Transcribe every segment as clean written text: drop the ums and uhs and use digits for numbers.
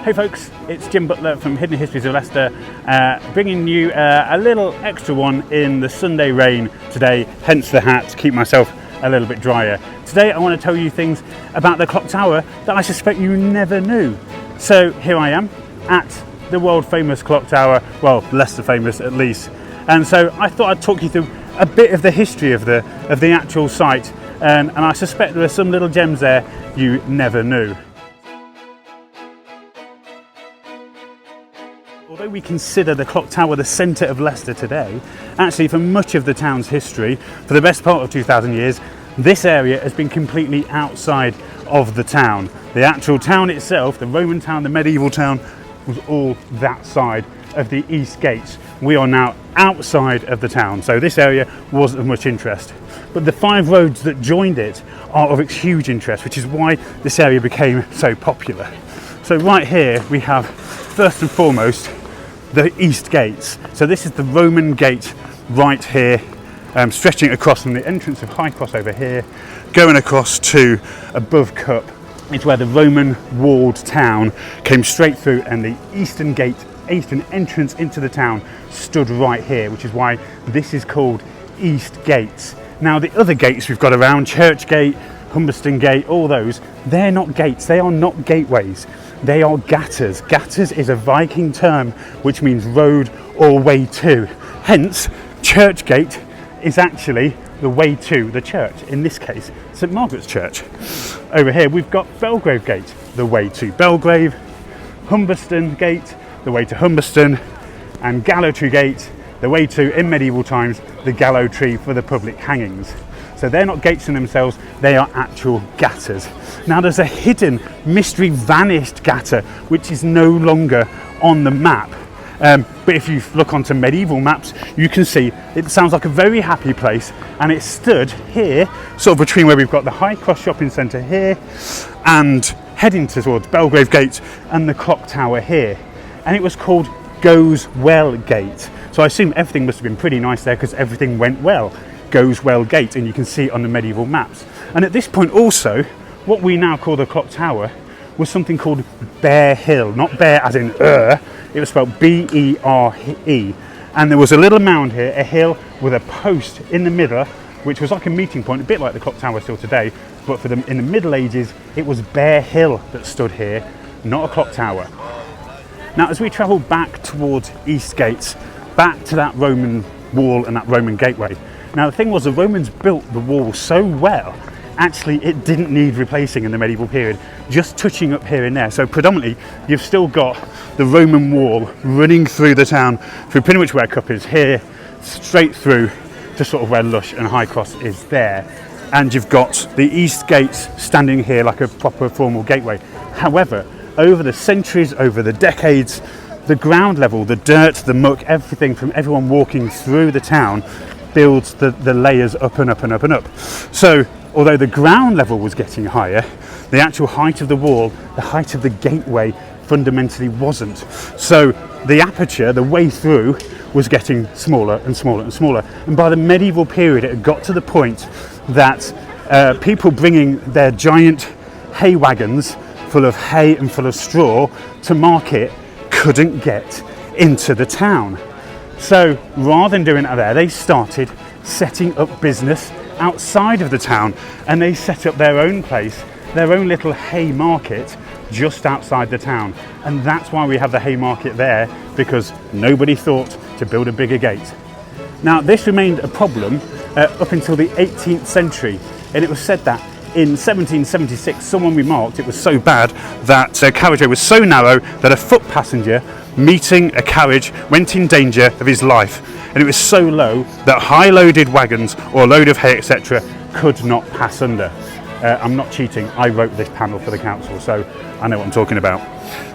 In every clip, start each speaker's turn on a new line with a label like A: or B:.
A: Hey folks, it's Jim Butler from Hidden Histories of Leicester, bringing you a little extra one in the Sunday rain today, hence the hat to keep myself a little bit drier. Today I want to tell you things about the clock tower that I suspect you never knew. So here I am at the world famous clock tower, well, Leicester famous at least. And so I thought I'd talk you through a bit of the history of the actual site, and I suspect there are some little gems there you never knew. Although we consider the clock tower the centre of Leicester today, actually for much of the town's history, for the best part of 2,000 years, this area has been completely outside of the town. The actual town itself, the Roman town, the medieval town, was all that side of the east gates. We are now outside of the town, so this area wasn't of much interest. But the 5 roads that joined it are of huge interest, which is why this area became so popular. So right here we have, first and foremost, the east gates. So this is the Roman gate right here, stretching across from the entrance of High Cross over here, going across to above Cup. It's where the Roman walled town came straight through, and the eastern gate, eastern entrance into the town stood right here, which is why this is called East Gates. Now the other gates we've got around, Church Gate, Humberston Gate, all those, they're not gates, they are not gateways. They are gatters. Gatters is a Viking term which means road or way to. Hence, Church Gate is actually the way to the church, in this case, St Margaret's Church. Over here we've got Belgrave Gate, the way to Belgrave, Humberston Gate, the way to Humberston, and Gallow Tree Gate, the way to, in medieval times, the gallow tree for the public hangings. So they're not gates in themselves, they are actual gatters. Now there's a hidden, mystery vanished gatter which is no longer on the map. But if you look onto medieval maps, you can see it sounds like a very happy place, and it stood here, sort of between where we've got the High Cross shopping centre here and heading towards Belgrave Gate and the clock tower here. And it was called Goes Well Gate. So I assume everything must have been pretty nice there because everything went well. Goes Well Gate, and you can see it on the medieval maps. And at this point also, what we now call the clock tower was something called Bear Hill, not bear as in it was spelled B-E-R-E. And there was a little mound here, a hill with a post in the middle, which was like a meeting point, a bit like the clock tower still today, but for them in the Middle Ages, it was Bear Hill that stood here, not a clock tower. Now, as we travel back towards East Gates, back to that Roman wall and that Roman gateway, now the thing was, the Romans built the wall so well, actually it didn't need replacing in the medieval period, just touching up here and there. So predominantly you've still got the Roman wall running through the town, through pretty much where Cup is here, straight through to sort of where Lush and High Cross is there. And you've got the East Gates standing here like a proper formal gateway. However, over the centuries, over the decades, the ground level, the dirt, the muck, everything from everyone walking through the town builds the layers up and up and up and up. So although the ground level was getting higher, the actual height of the wall, the height of the gateway fundamentally wasn't. So the aperture, the way through, was getting smaller and smaller and smaller. And by the medieval period, it had got to the point that people bringing their giant hay wagons full of hay and full of straw to market couldn't get into the town. So rather than doing it there, they started setting up business outside of the town, and they set up their own place, their own little hay market just outside the town. And that's why we have the hay market there, because nobody thought to build a bigger gate. Now this remained a problem up until the 18th century, and it was said that in 1776 someone remarked it was so bad that a carriageway was so narrow that a foot passenger meeting a carriage went in danger of his life, and it was so low that high loaded wagons or a load of hay etc could not pass under. I'm not cheating, I wrote this panel for the council, so I know what I'm talking about.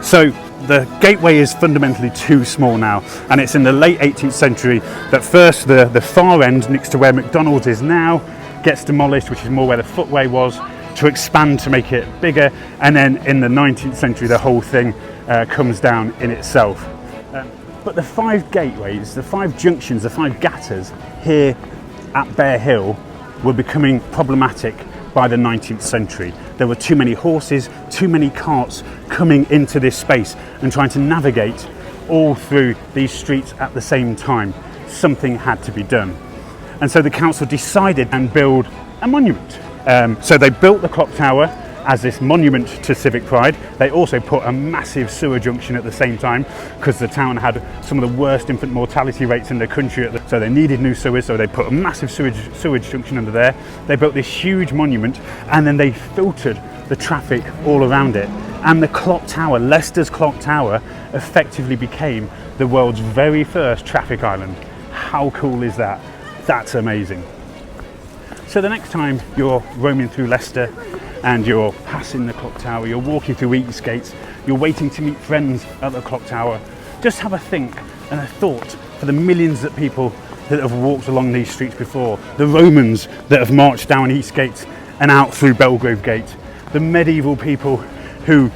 A: So the gateway is fundamentally too small now, and it's in the late 18th century that first the far end next to where McDonald's is now gets demolished, which is more where the footway was, to expand to make it bigger, and then in the 19th century the whole thing comes down in itself. But the 5 gateways, the 5 junctions, the 5 gatters here at Bear Hill were becoming problematic by the 19th century. There were too many horses, too many carts coming into this space and trying to navigate all through these streets at the same time. Something had to be done. And so the council decided and build a monument. So they built the clock tower as this monument to civic pride. They also put a massive sewer junction at the same time because the town had some of the worst infant mortality rates in the country, so they needed new sewers, so they put a massive sewage junction under there. They built this huge monument and then they filtered the traffic all around it. And the clock tower, Leicester's clock tower, effectively became the world's very first traffic island. How cool is that? That's amazing. So the next time you're roaming through Leicester and you're passing the clock tower, you're walking through Eastgate, you're waiting to meet friends at the clock tower, just have a think and a thought for the millions of people that have walked along these streets before, the Romans that have marched down Eastgate and out through Belgrave Gate, the medieval people who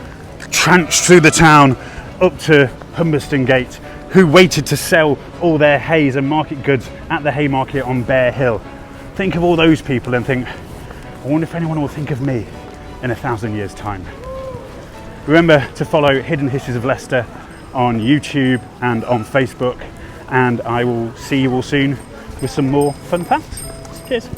A: tranced through the town up to Humberston Gate, who waited to sell all their hays and market goods at the Haymarket on Bear Hill. Think of all those people and think, I wonder if anyone will think of me in 1,000 years' time. Remember to follow Hidden Histories of Leicester on YouTube and on Facebook, and I will see you all soon with some more fun facts. Cheers.